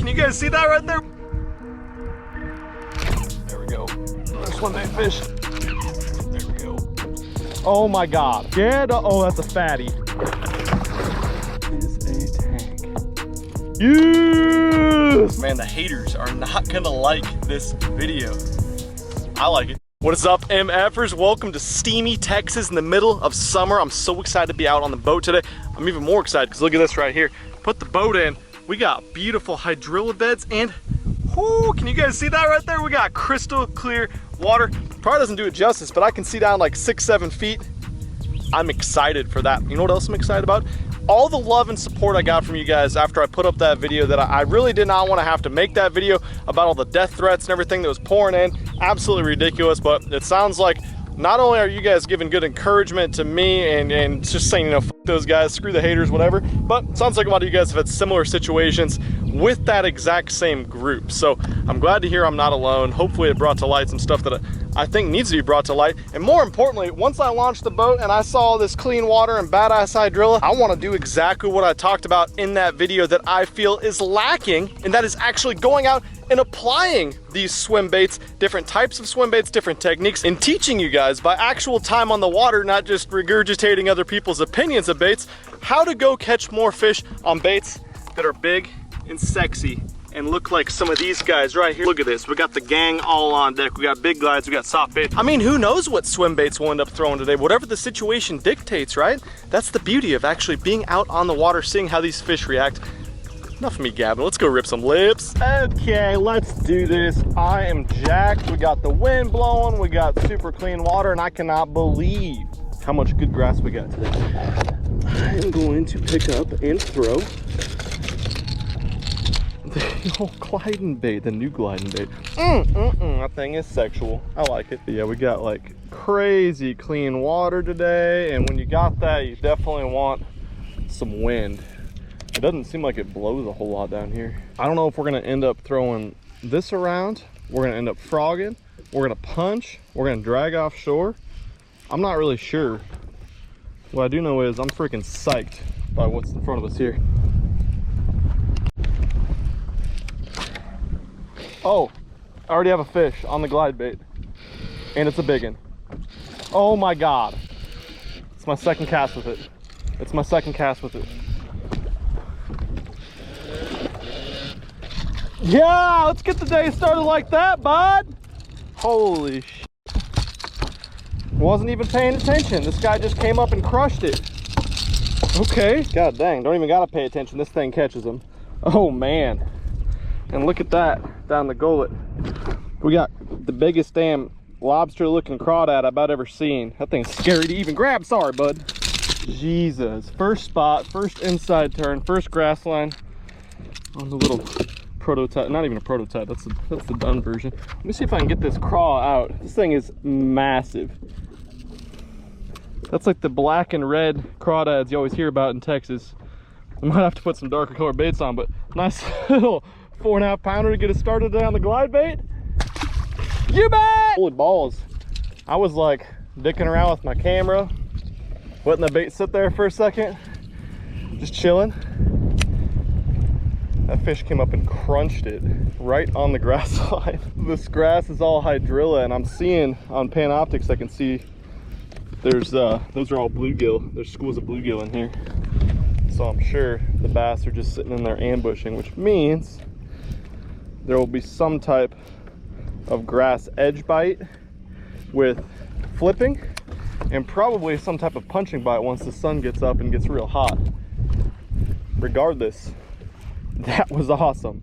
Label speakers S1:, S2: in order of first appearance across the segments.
S1: can you guys see that right there? There we go. Another swimbait fish. There we go. Oh my God. Oh, that's a fatty. Is a tank. Yes! Man, the haters are not gonna like this video. I like it. What is up, MFers? Welcome to steamy Texas in the middle of summer. I'm so excited to be out on the boat today. I'm even more excited because look at this right here. Put the boat in. We got beautiful hydrilla beds and, whoo, can you guys see that right there? We got crystal clear water. Probably doesn't do it justice, but I can see down like 6-7 feet. I'm excited for that. You know what else I'm excited about? All the love and support I got from you guys after I put up that video that I really did not want to have to make that video about all the death threats and everything that was pouring in. Absolutely ridiculous, but it sounds like not only are you guys giving good encouragement to me and just saying, you know, fuck those guys, screw the haters, whatever, but it sounds like a lot of you guys have had similar situations with that exact same group. So I'm glad to hear I'm not alone. Hopefully it brought to light some stuff that I think needs to be brought to light. And more importantly, once I launched the boat and I saw this clean water and badass hydrilla, I want to do exactly what I talked about in that video that I feel is lacking, and that is actually going out and applying these swim baits, different types of swim baits, different techniques, and teaching you guys by actual time on the water, not just regurgitating other people's opinions of baits, how to go catch more fish on baits that are big and sexy and look like some of these guys right here. Look at this, we got the gang all on deck. We got big glides, we got soft bait. I mean, who knows what swim baits we'll end up throwing today, whatever the situation dictates, right? That's the beauty of actually being out on the water, seeing how these fish react. Enough of me gabbing, let's go rip some lips. Okay, let's do this. I am jacked. We got the wind blowing, we got super clean water, and I cannot believe how much good grass we got today. I am going to pick up and throw the old gliding bait, the new gliding bait. That thing is sexual. I like it. Yeah, we got like crazy clean water today, and when you got that, you definitely want some wind. It doesn't seem like it blows a whole lot down here. I don't know if we're gonna end up throwing this around, we're gonna end up frogging, we're gonna punch, we're gonna drag offshore. I'm not really sure. What I do know is I'm freaking psyched by what's in front of us here. Oh, I already have a fish on the glide bait, and it's a big one. Oh my God. It's my second cast with it. It's my second cast with it. Yeah, let's get the day started like that, bud. Holy shit. Wasn't even paying attention. This guy just came up and crushed it. Okay. God dang, don't even gotta pay attention. This thing catches them. Oh man. And look at that down the gullet. We got the biggest damn lobster looking crawdad I've about ever seen. That thing's scary to even grab. Sorry, bud. Jesus. First spot, first inside turn, first grass line on the little prototype. Not even a prototype, that's the done version. Let me see if I can get this craw out. This thing is massive. That's like the black and red crawdads you always hear about in Texas. I might have to put some darker color baits on, but nice little 4.5 pounder to get us started today on the glide bait. You bet! Holy balls. I was like dicking around with my camera, letting the bait sit there for a second, just chilling. That fish came up and crunched it right on the grass line. This grass is all hydrilla, and I'm seeing on Panoptics, I can see there's those are all bluegill. There's schools of bluegill in here. So I'm sure the bass are just sitting in there ambushing, which means there will be some type of grass edge bite with flipping, and probably some type of punching bite once the sun gets up and gets real hot. Regardless, that was awesome.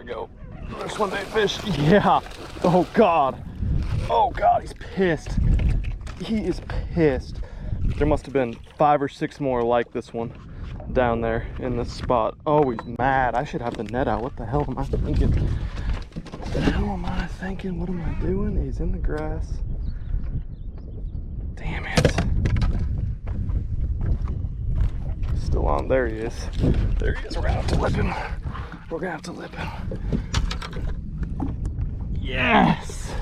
S1: we go. Another swimbait fish. Yeah. Oh God. Oh God, he's pissed. He is pissed. There must have been 5 or 6 more like this one down there in this spot. Oh, he's mad. I should have the net out. What the hell am I thinking? What the hell am I thinking? What am I doing? He's in the grass. Damn it. Still on. There he is. There he is. We're gonna have to lip him. We're gonna have to lip him. Yes!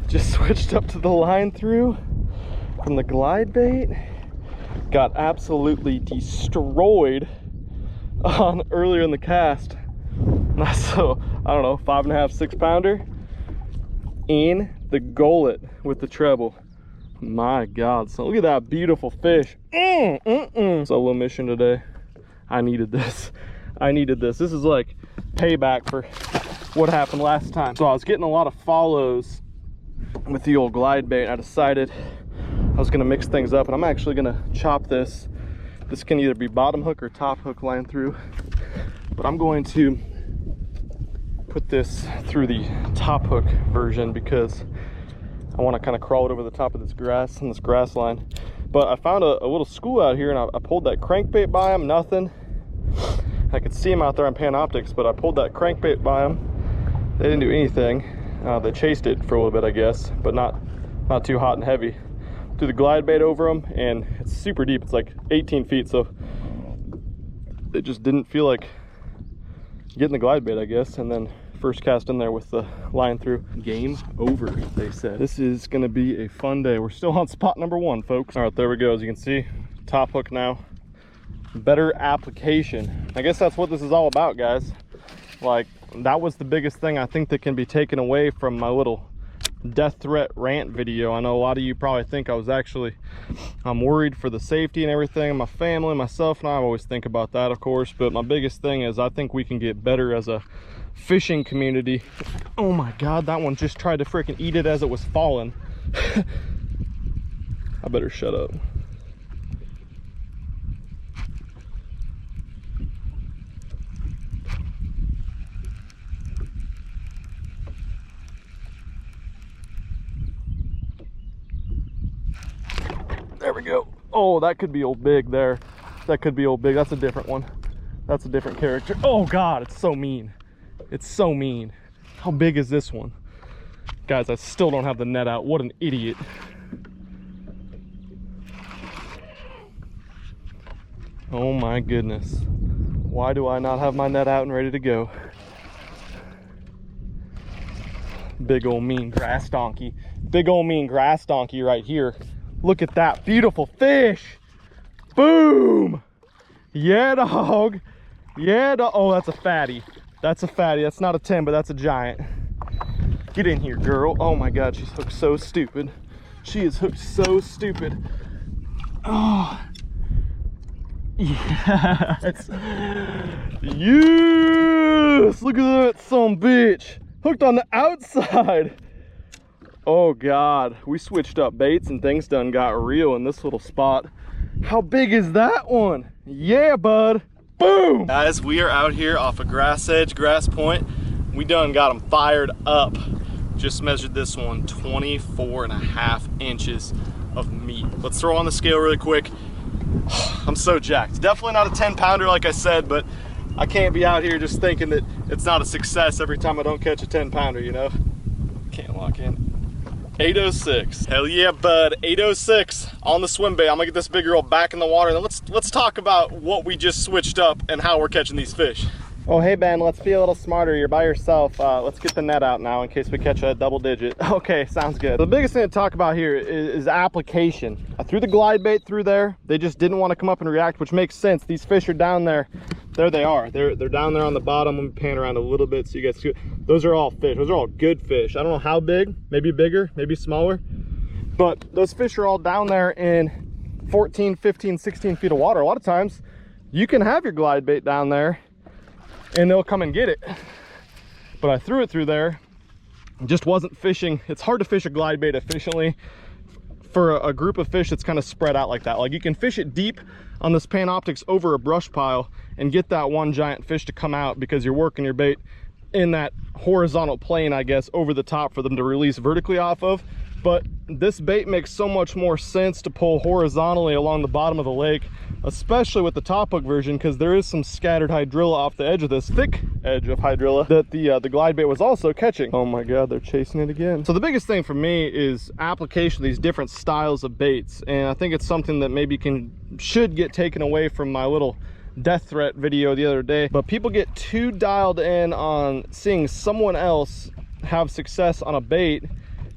S1: Just switched up to the line through from the glide bait. Got absolutely destroyed on earlier in the cast. So, I don't know, 5.5, 6 pounder in the gullet with the treble. My God, so look at that beautiful fish. Solo mission today. I needed this. I needed this. This is like payback for what happened last time. So I was getting a lot of follows with the old glide bait. I decided I was gonna mix things up, and I'm actually gonna chop this. This can either be bottom hook or top hook line through, but I'm going to put this through the top hook version because I want to kind of crawl it over the top of this grass and this grass line. But I found a little school out here, and I pulled that crankbait by him, nothing. I could see him out there on Panoptics, but I pulled that crankbait by him. They didn't do anything. They chased it for a little bit, I guess, but not too hot and heavy. Threw the glide bait over them, and it's super deep. It's like 18 feet, so it just didn't feel like getting the glide bait, I guess. And then first cast in there with the line through. Game over, they said. This is gonna be a fun day. We're still on spot number 1, folks. All right, there we go. As you can see, top hook now. Better application. I guess that's what this is all about, guys. Like, that was the biggest thing I think that can be taken away from my little death threat rant video. I know a lot of you probably think I'm worried for the safety and everything, my family, myself, and I always think about that, of course, but my biggest thing is I think we can get better as a fishing community. Oh my God, that one just tried to freaking eat it as it was falling. I better shut up. There we go. Oh, that could be old big there. That could be old big. That's a different one. That's a different character. Oh God, it's so mean. It's so mean. How big is this one? Guys, I still don't have the net out. What an idiot. Oh my goodness. Why do I not have my net out and ready to go? Big old mean grass donkey. Big old mean grass donkey right here. Look at that beautiful fish. Boom. Yeah, dog. Yeah, dog. Oh, that's a fatty. That's a fatty. That's not a 10, but that's a giant. Get in here, girl. Oh my God, she's hooked so stupid. She is hooked so stupid. Oh. Yes. Yes. Look at that son bitch. Hooked on the outside. Oh God, we switched up baits and things done got real in this little spot. How big is that one? Yeah, bud. Boom. Guys, we are out here off a grass edge, grass point. We done got them fired up. Just measured this one, 24.5 inches of meat. Let's throw on the scale really quick. I'm so jacked. Definitely not a 10 pounder like I said, but I can't be out here just thinking that it's not a success every time I don't catch a 10 pounder, you know? Can't lock in. 806. Hell yeah, bud. 806 on the swim bait. I'm gonna get this big girl back in the water, and then let's talk about what we just switched up and how we're catching these fish. Oh, hey Ben, let's be a little smarter. You're by yourself. Let's get the net out now in case we catch a double digit. Okay, sounds good. The biggest thing to talk about here is application. I threw the glide bait through there. They just didn't want to come up and react, which makes sense. These fish are down there. There they are. They're down there on the bottom. Let me pan around a little bit so you guys see. Those are all fish. Those are all good fish. I don't know how big, maybe bigger, maybe smaller, but those fish are all down there in 14, 15, 16 feet of water. A lot of times you can have your glide bait down there and they'll come and get it. But I threw it through there. It just wasn't fishing. It's hard to fish a glide bait efficiently for a group of fish that's kind of spread out like that. Like, you can fish it deep on this Panoptics over a brush pile and get that one giant fish to come out because you're working your bait in that horizontal plane, I guess, over the top for them to release vertically off of. But this bait makes so much more sense to pull horizontally along the bottom of the lake, especially with the top hook version, because there is some scattered hydrilla off the edge of this thick edge of hydrilla that the glide bait was also catching. Oh my god, they're chasing it again. So the biggest thing for me is application of these different styles of baits, and I think it's something that maybe should get taken away from my little death threat video the other day. But people get too dialed in on seeing someone else have success on a bait,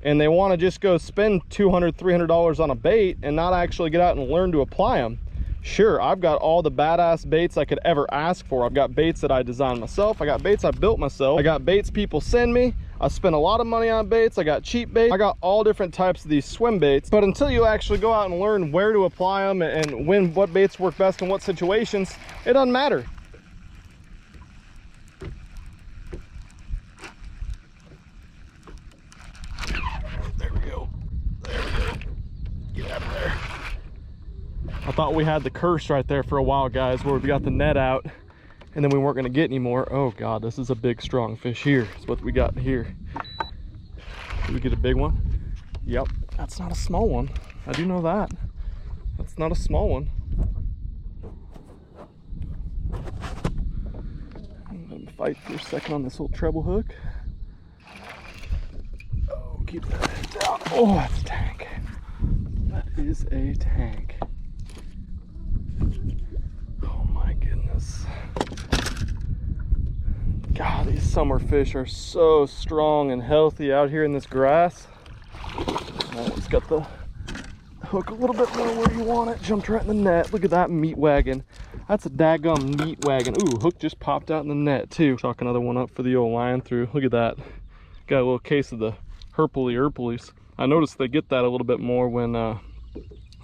S1: and they want to just go spend $200–300 on a bait and not actually get out and learn to apply them. Sure, I've got all the badass baits I could ever ask for. I've got baits that I designed myself. I got baits I built myself. I got baits people send me. I spend a lot of money on baits. I got cheap baits. I got all different types of these swim baits. But until you actually go out and learn where to apply them and what baits work best in what situations, it doesn't matter. There we go. There we go. Get out of there. I thought we had the curse right there for a while, guys, where we got the net out and then we weren't going to get any more. Oh god, this is a big strong fish here. That's what we got here. Did we get a big one? Yep. That's not a small one. I do know that. That's not a small one. I'm going to fight for a second on this little treble hook. Oh, keep that head down. Oh, that's a tank. That is a tank. Oh my goodness. God, these summer fish are so strong and healthy out here in this grass. Oh, it's got the hook a little bit more where you want it. Jumped right in the net. Look at that meat wagon. That's a daggum meat wagon. Ooh, hook just popped out in the net too. Chalk another one up for the old line through. Look at that. Got a little case of the herples. I noticed they get that a little bit more when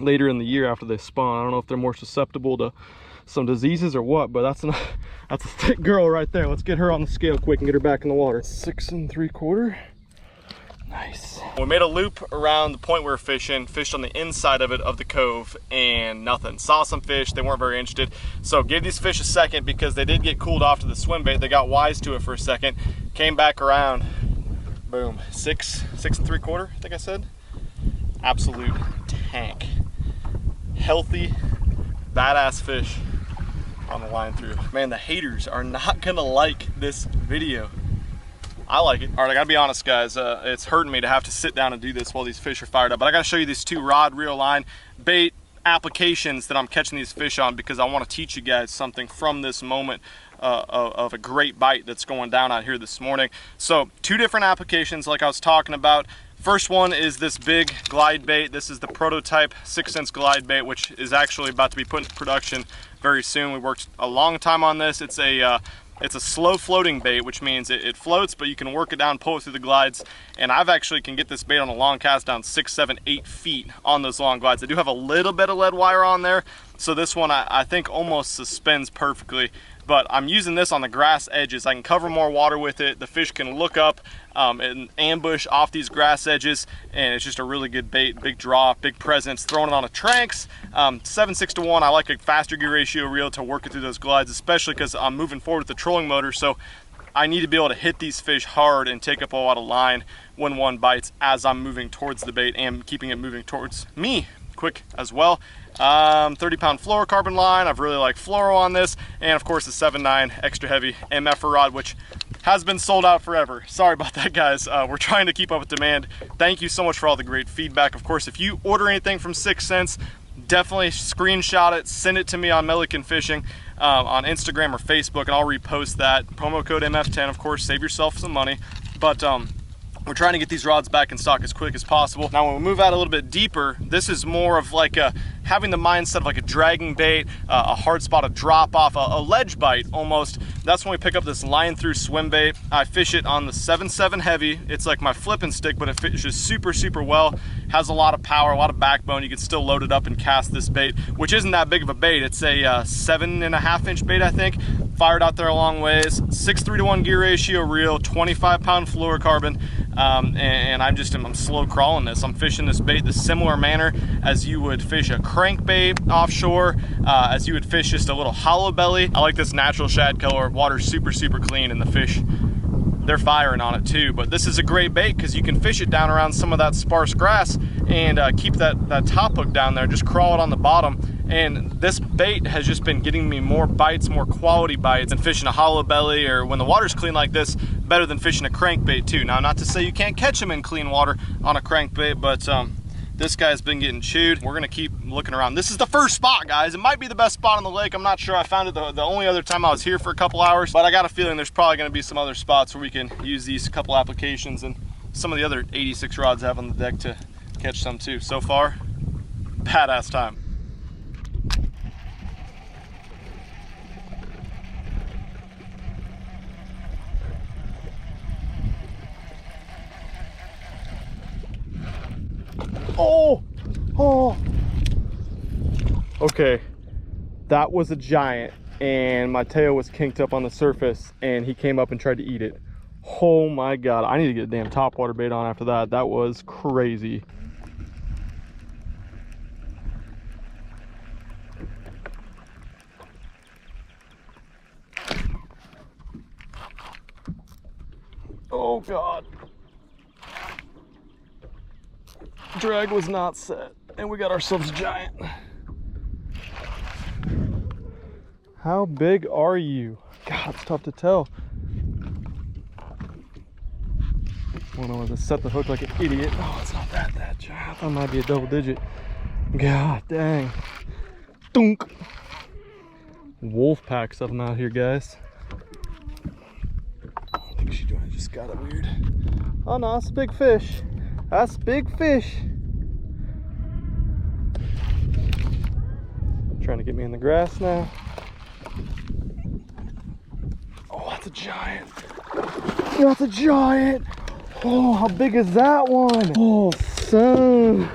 S1: later in the year after they spawn. I don't know if they're more susceptible to some diseases or what, but that's a thick girl right there. Let's get her on the scale quick and get her back in the water. 6 3/4. Nice. We made a loop around the point we were fishing, fished on the inside of it, of the cove, and nothing. Saw some fish, they weren't very interested. So gave these fish a second because they did get cooled off to the swim bait. They got wise to it for a second, came back around, boom, 6 3/4, I think I said. Absolute tank. Healthy, badass fish on the line through. Man, the haters are not gonna like this video. I like it. All right, I gotta be honest, guys. It's hurting me to have to sit down and do this while these fish are fired up. But I gotta show you these two rod, reel, line, bait applications that I'm catching these fish on, because I want to teach you guys something from this moment of a great bite that's going down out here this morning. So, two different applications like I was talking about. First one is this big glide bait. This is the prototype 6-cents glide bait, which is actually about to be put into production very soon. We worked a long time on this. It's a slow floating bait, which means it floats, but you can work it down, pull it through the glides. And I've actually can get this bait on a long cast down 6, 7, 8 feet on those long glides. I do have a little bit of lead wire on there, so this one I think almost suspends perfectly. But I'm using this on the grass edges. I can cover more water with it. The fish can look up and ambush off these grass edges, and it's just a really good bait, big draw, big presence. Throwing it on a Tranx, 7/6 to 1. I like a faster gear ratio reel to work it through those glides, especially because I'm moving forward with the trolling motor, so I need to be able to hit these fish hard and take up a lot of line when one bites as I'm moving towards the bait and keeping it moving towards me quick as well. 30-pound fluorocarbon line. I've really liked fluoro on this, and of course the 7.9 extra heavy MF rod, which has been sold out forever. Sorry about that, guys. We're trying to keep up with demand. Thank you so much for all the great feedback. Of course, if you order anything from 6 Cents, definitely screenshot it, send it to me on Milliken Fishing on Instagram or Facebook, and I'll repost that. Promo code MF10, of course, save yourself some money. But we're trying to get these rods back in stock as quick as possible. Now, when we move out a little bit deeper, this is more of like having the mindset of like a dragging bait, a hard spot, a drop off, a ledge bite almost. That's when we pick up this line through swim bait. I fish it on the 7.7 heavy. It's like my flipping stick, but it fishes super, super well. Has a lot of power, a lot of backbone. You can still load it up and cast this bait, which isn't that big of a bait. It's a 7.5-inch bait, I think. Fired out there a long ways. 6 3 to 1 gear ratio reel, 25-pound fluorocarbon. And I'm slow crawling this. I'm fishing this bait the similar manner as you would fish a crankbait offshore, as you would fish just a little hollow belly. I like this natural shad color. Water's super, super clean, and the fish they're firing on it too. But this is a great bait because you can fish it down around some of that sparse grass and keep that top hook down there, just crawl it on the bottom. And this bait has just been getting me more bites, more quality bites than fishing a hollow belly, or when the water's clean like this, better than fishing a crankbait too. Now, not to say you can't catch them in clean water on a crankbait, but this guy's been getting chewed. We're gonna keep looking around. This is the first spot, guys. It might be the best spot on the lake. I'm not sure. I found it the only other time I was here for a couple hours, but I got a feeling there's probably gonna be some other spots where we can use these couple applications and some of the other 86 rods I have on the deck to catch some too. So far, badass time. Oh, okay, that was a giant, and my tail was kinked up on the surface, and he came up and tried to eat it. Oh my God, I need to get a damn topwater bait on after that. That was crazy. Oh God. Drag was not set, and we got ourselves a giant. How big are you? God, it's tough to tell. I don't know, to set the hook like an idiot. Oh, it's not that giant. I thought it might be a double digit. God dang. Dunk. Wolf packs of them out here, guys. I don't think she's doing it. Just got it weird. Oh no, it's a big fish. That's a big fish. Trying to get me in the grass now. Oh, that's a giant. That's a giant. Oh, how big is that one? Oh, son.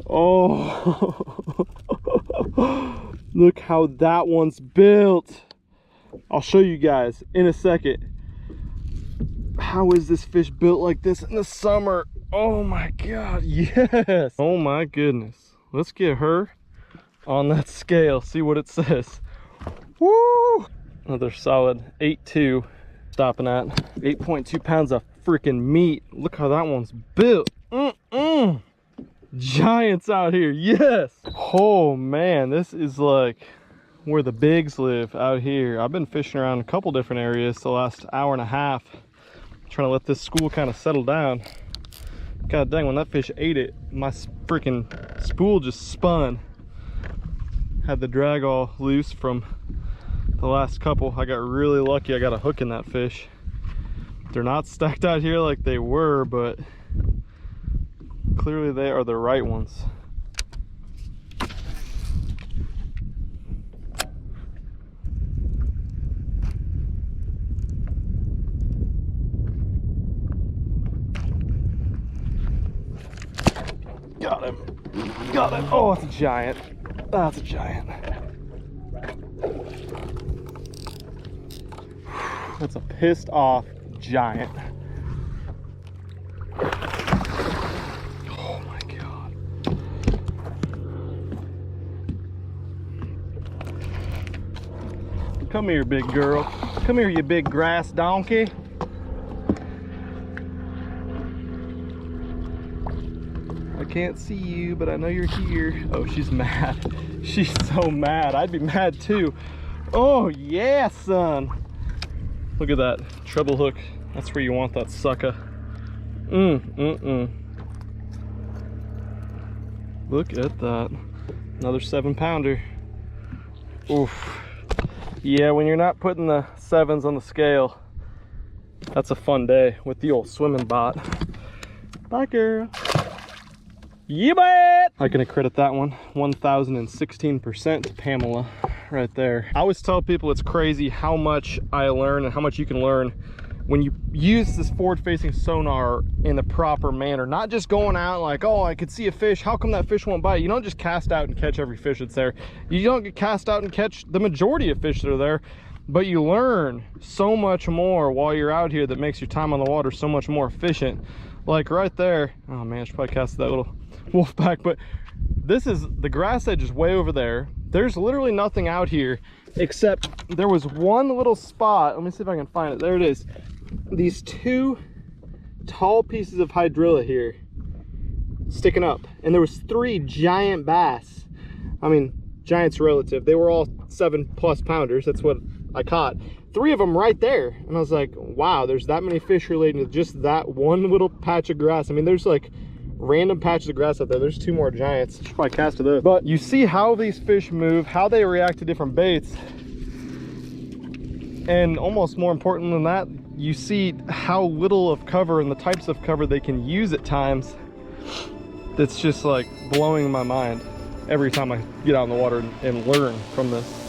S1: Oh. Look how that one's built. I'll show you guys in a second. How is this fish built like this in the summer? Oh my God, yes. Oh my goodness. Let's get her on that scale, see what it says. Woo! Another solid 8.2, stopping at 8.2 pounds of freaking meat. Look how that one's built. Giants out here, yes. Oh man, this is like where the bigs live out here. I've been fishing around a couple different areas the last hour and a half, trying to let this school kind of settle down. God dang, when that fish ate it, my freaking spool just spun. Had the drag all loose from the last couple. I got really lucky. I got a hook in that fish. They're not stacked out here like they were, but clearly they are the right ones. Got him. Got him. Oh, it's a giant. That's a giant. That's a pissed off giant. Oh my God. Come here, big girl. Come here, you big grass donkey. I can't see you, but I know you're here. Oh, she's mad. She's so mad. I'd be mad too. Oh yeah, son. Look at that treble hook. That's where you want that sucker. Look at that. Another 7-pounder. Oof. Yeah, when you're not putting the 7s on the scale, that's a fun day with the old swimming bot. Bye, girl. You bet! I can accredit that one 1016% to Pamela right there. I always tell people it's crazy how much I learn and how much you can learn when you use this forward-facing sonar in the proper manner. Not just going out like, oh, I could see a fish, how come that fish won't bite? You don't just cast out and catch every fish that's there. You don't get cast out and catch the majority of fish that are there, but you learn so much more while you're out here that makes your time on the water so much more efficient. Like right there, oh man, I should probably cast that little wolf back, but this is, the grass edge is way over there. there's literally nothing out here except there was one little spot. Let me see if I can find it. There it is. These two tall pieces of hydrilla here sticking up, and there was 3 giant bass. I mean, giant's relative. They were all 7+ pounders. That's what I caught. 3 of them right there, and I was like, wow, there's that many fish relating to just that one little patch of grass. I mean, there's like random patches of grass out there. There's 2 more giants. Should probably cast to those. But you see how these fish move, how they react to different baits, and almost more important than that, you see how little of cover and the types of cover they can use at times. That's just like blowing my mind every time I get out in the water and learn from this.